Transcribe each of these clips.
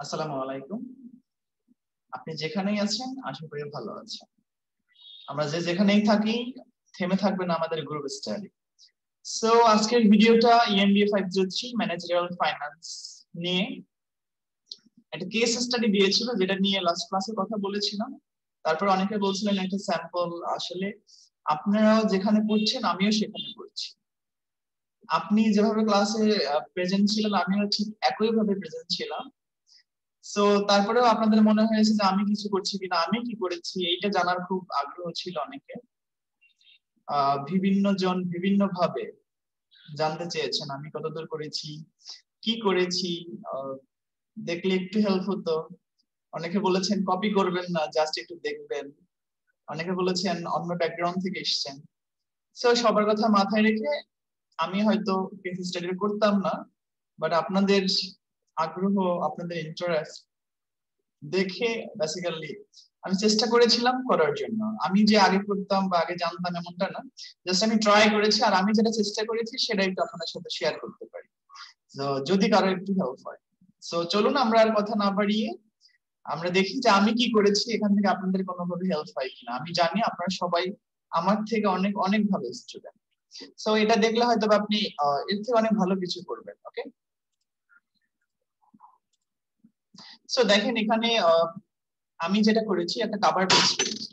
আসসালামু আলাইকুম। আপনি যেখানেই আছেন আশা করি ভালো আছেন। আমরা যেখানেই থাকি থেমে থাকবেন আমাদের গ্রুপ স্টাডি। সো আজকের ভিডিওটা EMBA 503 ম্যানেজারিয়াল ফাইন্যান্স নিয়ে একটা কেস স্টাডি দিয়েছিল, যেটা নিয়ে লাস্ট ক্লাসে কথা বলেছিলাম। তারপর অনেকে বলছিলেন একটা স্যাম্পল। আসলে আপনারাও যেখানে পড়ছেন আমিও সেখানে পড়ছি। আপনি যেভাবে ক্লাসে প্রেজেন্ট ছিলেন আমিও ঠিক একই ভাবে প্রেজেন্ট ছিলাম। সো তারপরেও আপনাদের মনে হয়েছে যে আমি কিছু করছি কিনা, আমি কি করেছি এইটা জানার খুব আগ্রহ ছিল অনেকে। বিভিন্ন জন বিভিন্ন ভাবে জানতে চেয়েছেন আমি কতদূর করেছি, কি করেছি। দেখলে একটু হেল্প হতো। অনেকে বলেছেন কপি করবেন না, জাস্ট একটু দেখবেন। অনেকে বলেছেন অন্য ব্যাকগ্রাউন্ড থেকে এসেছেন। সো সবার কথা মাথায় রেখে আমি হয়তো কেস স্টাডি করতাম না, বাট আপনাদের আগ্রহ, আপনাদের ইন্টারেস্ট দেখে বেসিক্যালি আমি চেষ্টা করেছিলাম করার জন্য। আমি যে আগে করতাম বা আগে জানতাম এমনটা না, জাস্ট আমি ট্রাই করেছি, আর আমি যেটা চেষ্টা করেছি সেটা একটু আপনাদের সাথে শেয়ার করতে পারি, তো যদি কারো একটু হেল্প হয়। সো চলুন আমরা আর কথা না বাড়িয়ে আমরা দেখি যে আমি কি করেছি, এখান থেকে আপনাদের কোনোভাবে হেল্প হয় কিনা। আমি জানি আপনারা সবাই আমার থেকে অনেক অনেক ভালো স্টুডেন্ট। সো এটা দেখলে হয়তো আপনি এর থেকে অনেক ভালো কিছু করবেন। ওকে, সো দেখেন এখানে আমি যেটা করেছি একটা কাভার পেজ করেছি।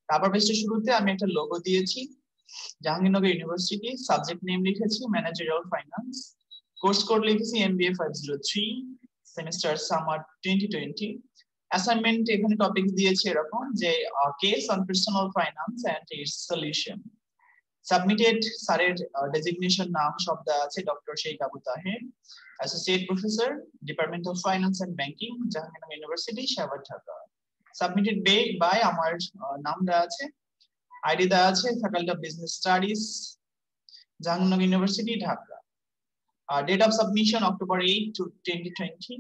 কাভার পেজের শুরুতে আমি একটা লোগো দিয়েছি, জাহাঙ্গীরনগর ইউনিভার্সিটি, সাবজেক্ট নেম লিখেছি ম্যানেজারিয়াল ফাইন্যান্স, কোর্স কোড লিখেছি MBA 503, সেমিস্টার সামার 2020। অ্যাসাইনমেন্ট এখানে টপিক দিয়েছে এরকম যে case on personal finance and its solution. Submitted স্যারের ডেজিগনেশন নাম সব দেওয়া আছে, doctor Sheikh Abu Taher, associate professor, department of finance and banking, Jahangirnagar University, Savar, Dhaka. Submitted by আমার নাম দেওয়া আছে, আইডি দেওয়া আছে faculty of business studies, Jahangirnagar University, Dhaka. Date of submission October 8, 2020।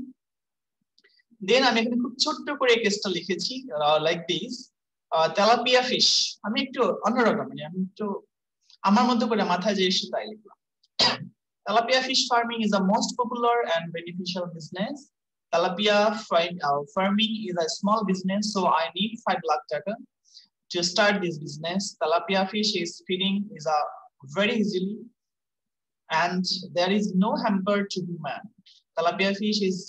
Then আমি এখানে খুব ছোট্ট করে কেসটা লিখেছি লাইক দিস। তেলাপিয়া ফিশ, আমি একটু অন্যরকম, মানে আমি একটু আমার মতো করে মাথায় যে এসে তাই লিখলাম। Tilapia fish farming is the most popular and beneficial business. Tilapia farming is a small business, so I need 5 lakh taka to start this business. Tilapia fish is feeding is a very easily, and there is no hamper to human. Tilapia fish is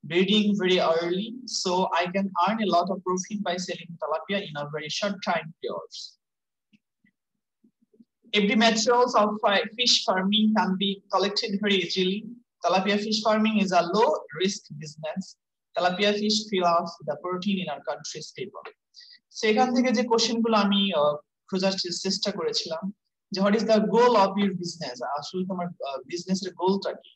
breeding very early, so I can earn a lot of profit by selling tilapia in a very short time periods. Every materials of fish farming can be collected very easily. Tilapia fish farming is a low risk business. Tilapia fish fill off the protein in our country's people. সেখান থেকে যে question গুলো আমি খোঁজার চেষ্টা করেছিলাম, যে what is the goal of your business, আসলে তোমার বিজনেসের গোলটা কি,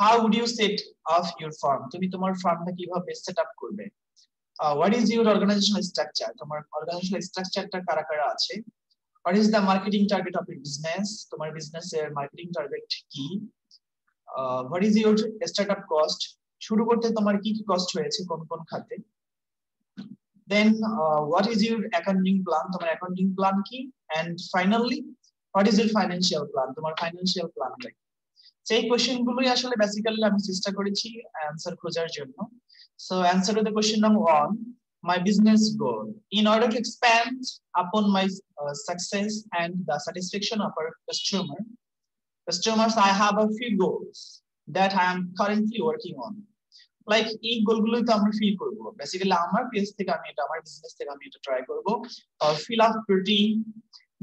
how would you set of your firm, তুমি তোমার ফার্মটা কিভাবে সেট আপ করবে, what is your organisational structure, তোমার অর্গানাইজেশনাল স্ট্রাকচারটা কারা কারা আছে, what is the marketing target of your business, তোমার বিজনেসের মার্কেটিং টার্গেট কি, what is your startup cost, শুরু করতে তোমার কি কি কস্ট হয়েছে কোন কোন খাতে, then what is your accounting plan, তোমার অ্যাকাউন্টিং প্ল্যান কি, and finally what is your financial plan, তোমার ফাইনান্সিয়াল প্ল্যান কি। সেই কোশ্চেন গুলোই আসলে বেসিক্যালি আমি চেষ্টা করেছি অ্যানসার খোঁজার জন্য। So answer to the question number 1, my business goal. In order to expand upon my success and the satisfaction of our customers, I have a few goals that I am currently working on. Like এই গোলগুলোই তো আমরা feel করব, basically আমার page থেকে আমি এটা, আমার business থেকে আমি এটা ট্রাই করব, fill up protein,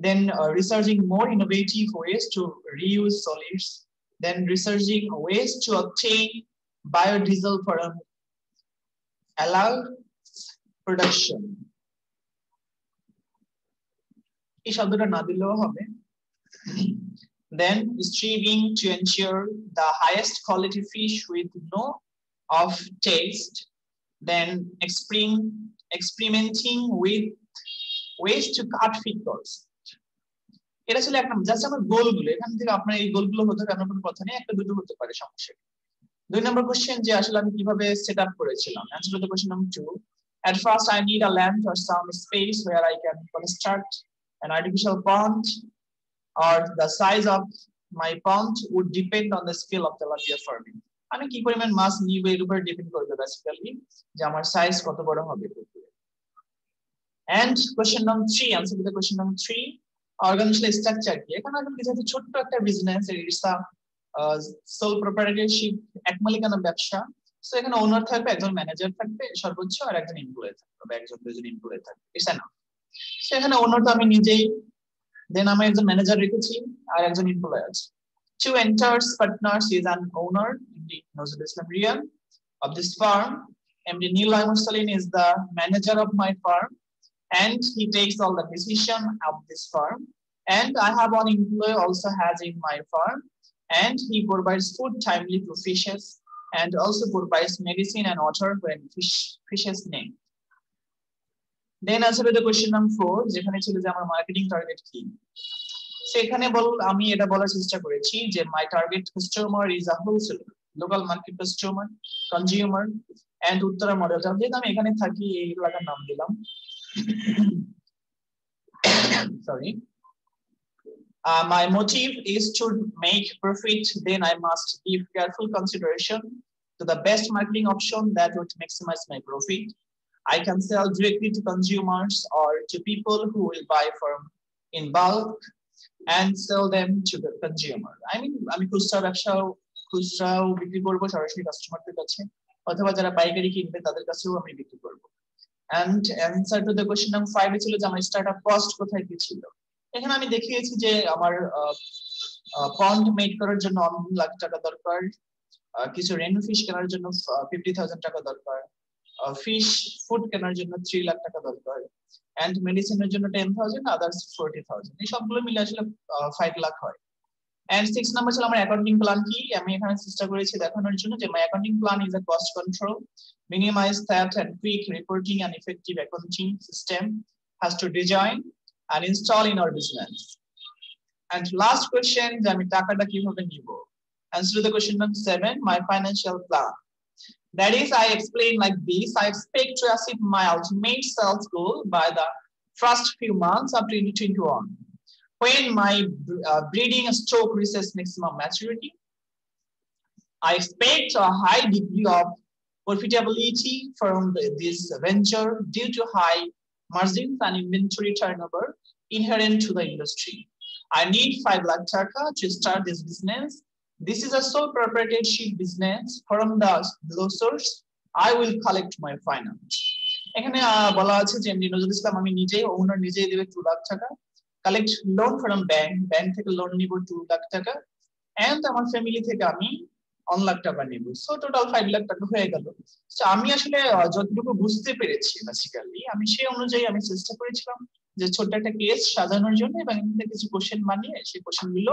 then researching more innovative ways to reuse solids, then researching ways to obtain biodiesel for allowed production. এই শব্দটা না দিলেও হবে। Then striving to ensure the highest quality fish with no off taste, then experimenting with ways to cut feed costs. এটা ছিল একটা just আমার গোলগুলো। এখান থেকে আপনার এই গোলগুলো হতে হবে, আপনার কোনো কথা নেই, একটা দুটো হতে পারে, সমস্যা। 2 নম্বর কোশ্চেন, যে আসলে আমি কিভাবে সেট আপ করেছিলাম। Answer to the question number 2, at first I need a land or some space where I can construct an artificial pond, or the size of my pond would depend on the scale of tilapia farming. আমি কি পরিমাণ মাছ নিব এর উপর depend করবে basically যে আমার size কত বড় হবে। And question number 3, answer to the question number 3, organizational structure কি? এখানে আসলে যেহেতু ছোট্ট একটা বিজনেস, ইটস আ সোল প্রোপ্রাইটারশিপ, এক মালিকানা ব্যবসা, সো এখানে ওনার থাকবে, একজন ম্যানেজার থাকবে সর্বোচ্চ, আর একজন এমপ্লয়ি থাকবে, একজন দুজন এমপ্লয়ি থাকবে, ইটস এনাফ। সো এখানে ওনার তো আমি নিজেই, দেন আমি একজন ম্যানেজার রেখেছি আর একজন এমপ্লয়ি আছে। Two enters partners is an owner, MD Nazrul Islam Rian of this firm. MD Neil Mursalin is the manager of my firm, and he takes all the decision of this firm. And I have one employee also has in my firm, and he provides food timely to fishes, and also provides medicine and water when fishes need. Then answer to the question number 4, যেখানে ছিল যে আমার marketing target কি, সেখানে আমি এটা বলার চেষ্টা করেছি যে my target customer is a wholesaler, local market customer, consumer and Uttara Model Town. যেহেতু আমি এখানে থাকি এই এলাকার নাম দিলাম, sorry. My motive is to make profit, then I must give careful consideration to the best marketing option that would maximize my profit. I can sell directly to consumers or to people who will buy from in bulk and sell them to the consumer. I mean, আমি খুচরাও বিক্রি করব সরাসরি কাস্টমারদের কাছে, অথবা যারা পাইকারি কিনবে তাদের কাছেও আমি বিক্রি করব। And answer to the question number 5 ছিল যে আমার স্টার্টআপ কস্ট কোথায় কি ছিল। এখানে আমি দেখিয়েছি যে আমার পন্ড মেড করার জন্য 1 লাখ টাকা দরকার, কিছু রেনু ফিশ কেনার জন্য 50,000 টাকা দরকার, ফিশ ফুড কেনার জন্য 3 লাখ টাকা দরকার, and মেডিসিনের জন্য 10,000, আদার্স 40,000, এই সবগুলো মিলে আসলে 5 লাখ হয়। And 6 নাম্বার ছিল আমার অ্যাকাউন্টিং প্ল্যান কি। আমি এখানে চেষ্টা করেছি দেখানোর জন্য যে my accounting plan is a cost control, minimize theft and quick reporting and effective accounting system has to design and install in our business. And last question, যে আমি টাকাটা কিভাবে নিব। Answer to the question number 7, my financial plan. That is, I explain like this: I expect to achieve my ultimate sales goal by the first few months of 2021, when my breeding stock reaches maximum maturity. I expect a high degree of profitability from this venture due to high margins and inventory turnover inherent to the industry. I need 5 lakh taka to start this business. This is a sole proprietorship business. From the below source, I will collect my finance. এখানে বলা আছে যে MD Nazrul Islam আমি নিজেই, ওনার নিজেই দেবে 2 লাখ টাকা, collect loan from bank থেকে লোন নিব 2 লাখ টাকা, এন্ড আমার ফ্যামিলি থেকে আমি 1 লাখ টাকা নিব, সো টোটাল 5 লাখ টাকা হয়ে গেল। তো আমি আসলে যতটুকু বুঝতে পেরেছি বেসিক্যালি আমি সেই অনুযায়ী আমি চেষ্টা করেছিলাম যে ছোট্ট একটা কেস সাজানোর জন্য, এবং এখানে কিছু কোশ্চেন বানিয়ে সেই কোশ্চেনগুলো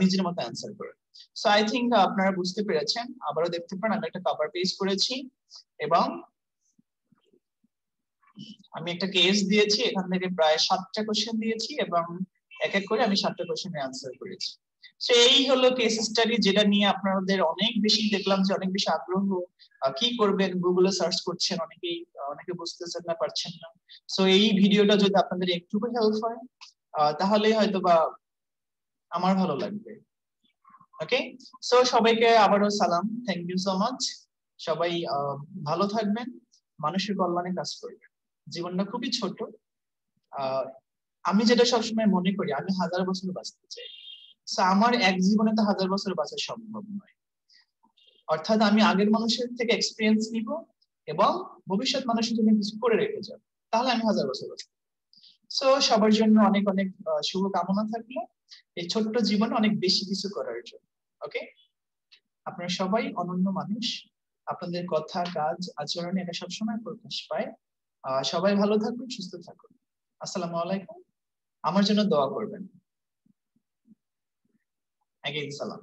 নিজের মতো অ্যান্সার করে। সো আই থিংক আপনারা বুঝতে পেরেছেন। আবারও দেখতে পারেন আমি একটা কভার পেজ করেছি এবং আমি একটা কেস দিয়েছি, এখান থেকে প্রায় 7টা কোশ্চেন দিয়েছি এবং এক এক করে আমি 7টা কোশ্চেনের অ্যান্সার করেছি। সো এই হলো কেস স্টাডি, যেটা নিয়ে আপনাদের অনেক বেশি দেখলাম যে অনেক বেশি আগ্রহ। কি করবেন, গুগলে সার্চ করছেন, অনেকে বুঝতেছেন না, পারছেন না। সো এই ভিডিওটা যদি আপনাদের একটু হেল্প হয় তাহলে হয়তো বা আমার ভালো লাগবে। ওকে, সো সবাইকে আবারও সালাম, থ্যাংক ইউ সো মাচ। সবাই ভালো থাকবেন, মানুষের কল্যাণে কাজ করবেন। জীবনটা খুবই ছোট। আমি যেটা সবসময় মনে করি, আমি 1000 বছর বাঁচতে চাই। আমার এক জীবনে তো 1000 বছর বাঁচা সম্ভব নয়, অর্থাৎ আমি আগের মানুষের থেকে এক্সপিরিয়েন্স নিব এবং ভবিষ্যৎ মানুষের জন্য কিছু করে রেখে যাব, তাহলে আমি 1000 বছর বাঁচব। সো সবার জন্য অনেক অনেক শুভ কামনা থাকলো এই ছোট্ট জীবনে অনেক বেশি কিছু করার জন্য। ওকে, আপনারা সবাই অনন্য মানুষ, আপনাদের কথা কাজ আচরণে এটা সবসময় প্রকাশ পায়। সবাই ভালো থাকুন, সুস্থ থাকুন। আসসালামু আলাইকুম। আমার জন্য দোয়া করবেন। Again, salam.